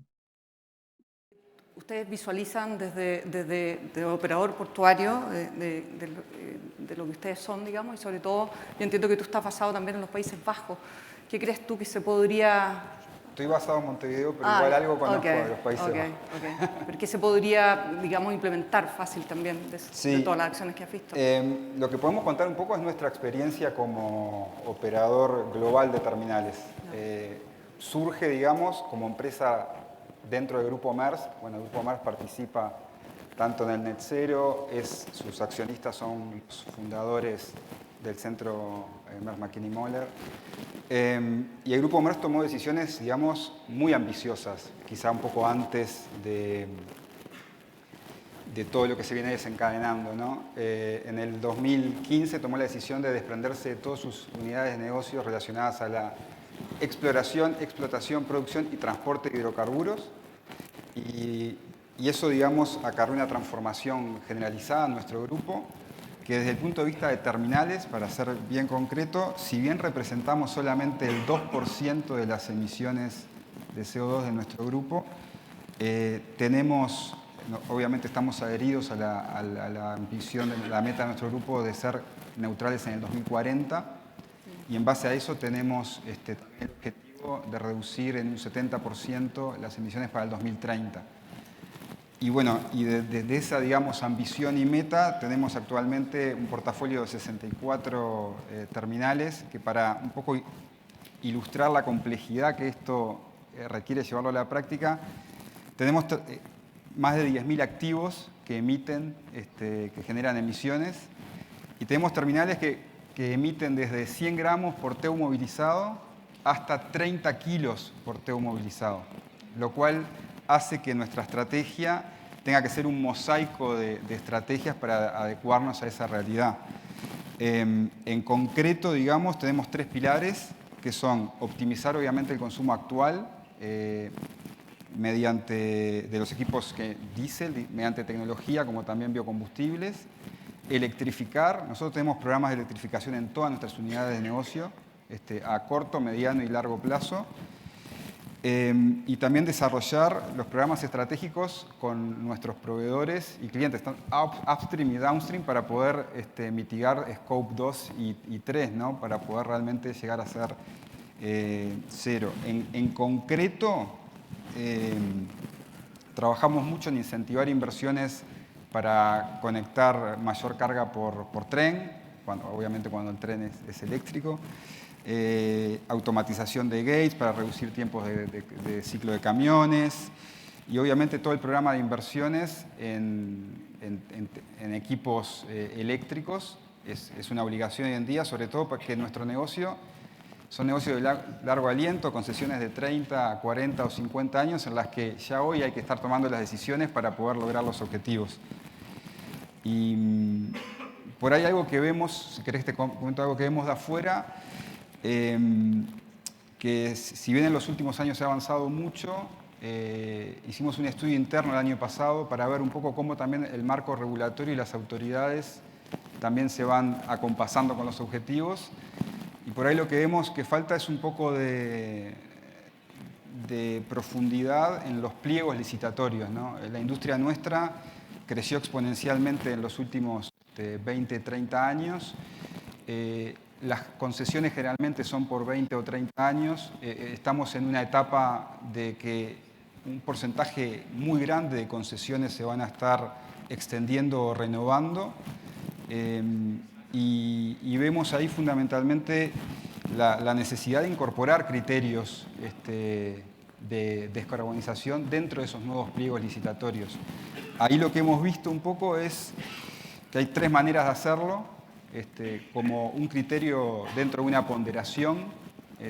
Ustedes visualizan desde operador portuario de lo que ustedes son, digamos, y sobre todo, yo entiendo que tú estás basado también en los Países Bajos. ¿Qué crees tú que se podría...? Estoy basado en Montevideo, pero igual algo conozco de los Países Bajos. ¿Pero qué se podría, digamos, implementar fácil también de todas las acciones que has visto? Lo que podemos contar un poco es nuestra experiencia como operador global de terminales. Surge, digamos, como empresa dentro del Grupo MERS. Bueno, el Grupo MERS participa tanto en el Net-Zero, sus accionistas son los fundadores del centro MERS McKinney-Moller. Y el Grupo MERS tomó decisiones, digamos, muy ambiciosas, quizá un poco antes de todo lo que se viene desencadenando, ¿no? En el 2015 tomó la decisión de desprenderse de todas sus unidades de negocio relacionadas a la exploración, explotación, producción y transporte de hidrocarburos. Y eso, digamos, acarreó una transformación generalizada en nuestro grupo, que desde el punto de vista de terminales, para ser bien concreto, si bien representamos solamente el 2% de las emisiones de CO2 de nuestro grupo, obviamente estamos adheridos a la ambición, de la meta de nuestro grupo de ser neutrales en el 2040, y en base a eso tenemos el objetivo de reducir en un 70% las emisiones para el 2030. Y bueno, y desde esa, digamos, ambición y meta tenemos actualmente un portafolio de 64 terminales que, para un poco ilustrar la complejidad que esto requiere llevarlo a la práctica, tenemos más de 10.000 activos que emiten, que generan emisiones, y tenemos terminales que emiten desde 100 gramos por TEU movilizado hasta 30 kilos por TEU movilizado, lo cual hace que nuestra estrategia tenga que ser un mosaico de estrategias para adecuarnos a esa realidad. En concreto, digamos, tenemos 3 pilares, que son optimizar obviamente el consumo actual mediante de los equipos diésel, mediante tecnología como también biocombustibles, electrificar. Nosotros tenemos programas de electrificación en todas nuestras unidades de negocio, a corto, mediano y largo plazo. y también desarrollar los programas estratégicos con nuestros proveedores y clientes, upstream y downstream, para poder mitigar Scope 2 y 3, ¿no? Para poder realmente llegar a ser cero. En concreto, trabajamos mucho en incentivar inversiones para conectar mayor carga por tren, obviamente cuando el tren es eléctrico. Automatización de gates para reducir tiempos de ciclo de camiones y obviamente todo el programa de inversiones en equipos eléctricos es una obligación hoy en día, sobre todo porque nuestro negocio son negocios de largo aliento, concesiones de 30, 40 o 50 años en las que ya hoy hay que estar tomando las decisiones para poder lograr los objetivos. Y por ahí algo que vemos, si querés te comento algo que vemos de afuera, que si bien en los últimos años se ha avanzado mucho, hicimos un estudio interno el año pasado para ver un poco cómo también el marco regulatorio y las autoridades también se van acompasando con los objetivos. Y por ahí lo que vemos que falta es un poco de profundidad en los pliegos licitatorios, ¿no? La industria nuestra creció exponencialmente en los últimos 20, 30 años. Las concesiones generalmente son por 20 o 30 años. Estamos en una etapa de que un porcentaje muy grande de concesiones se van a estar extendiendo o renovando. Y vemos ahí fundamentalmente la necesidad de incorporar criterios de descarbonización dentro de esos nuevos pliegos licitatorios. Ahí lo que hemos visto un poco es que hay 3 maneras de hacerlo. Como un criterio dentro de una ponderación.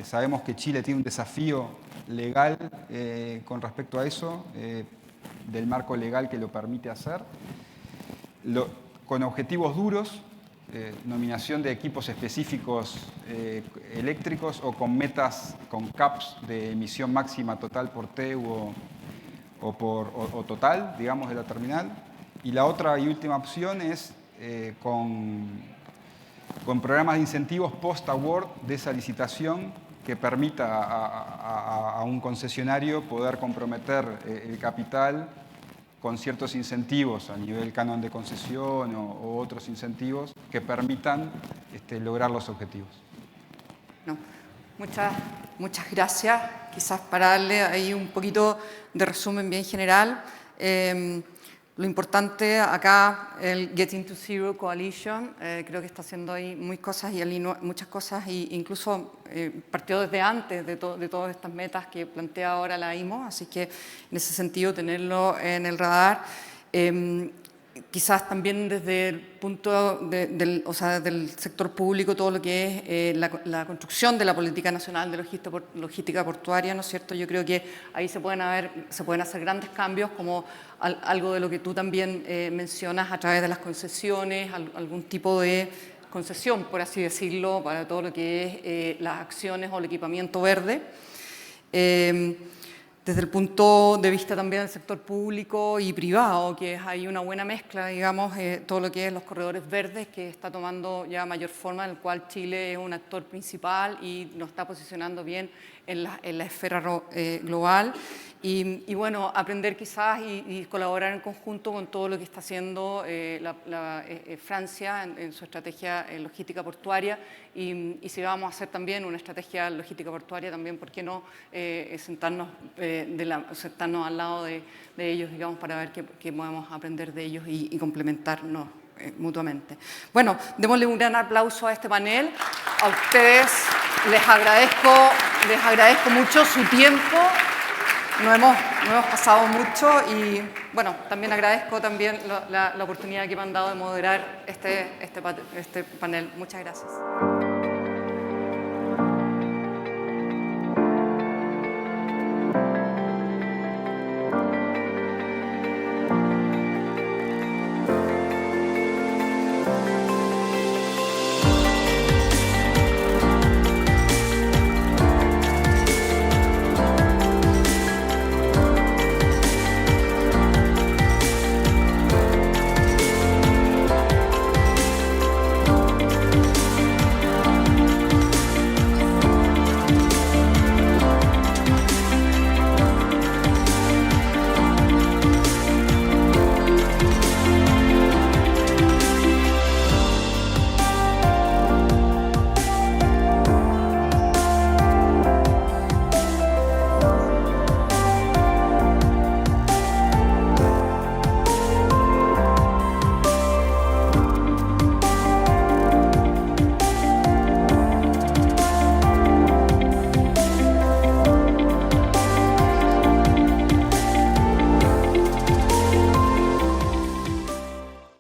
Sabemos que Chile tiene un desafío legal con respecto a eso, del marco legal que lo permite hacer. Con objetivos duros, nominación de equipos específicos eléctricos o con metas, con caps de emisión máxima total por TEU o total, digamos, de la terminal. Y la otra y última opción es con programas de incentivos post-award de esa licitación que permita a un concesionario poder comprometer el capital con ciertos incentivos a nivel canon de concesión o otros incentivos que permitan lograr los objetivos. No, muchas gracias. Quizás para darle ahí un poquito de resumen bien general. Lo importante acá, el Getting to Zero Coalition, creo que está haciendo ahí muchas cosas e incluso partió desde antes de todas estas metas que plantea ahora la IMO, así que en ese sentido tenerlo en el radar. Quizás también desde el punto del sector público, todo lo que es la construcción de la Política Nacional de Logística Portuaria, ¿no es cierto? Yo creo que ahí se pueden hacer grandes cambios, como algo de lo que tú también mencionas a través de las concesiones, algún tipo de concesión, por así decirlo, para todo lo que es las acciones o el equipamiento verde. Desde el punto de vista también del sector público y privado, que hay una buena mezcla, digamos, todo lo que es los corredores verdes, que está tomando ya mayor forma, en el cual Chile es un actor principal y nos está posicionando bien en la esfera global. Y bueno, aprender quizás y colaborar en conjunto con todo lo que está haciendo Francia en su estrategia logística portuaria, y si vamos a hacer también una estrategia logística portuaria, también, ¿por qué no sentarnos al lado de ellos, digamos, para ver qué podemos aprender de ellos y complementarnos mutuamente? Bueno, démosle un gran aplauso a este panel. A ustedes les agradezco mucho su tiempo. Nos hemos pasado mucho y, bueno, también agradezco también la oportunidad que me han dado de moderar este panel. Muchas gracias.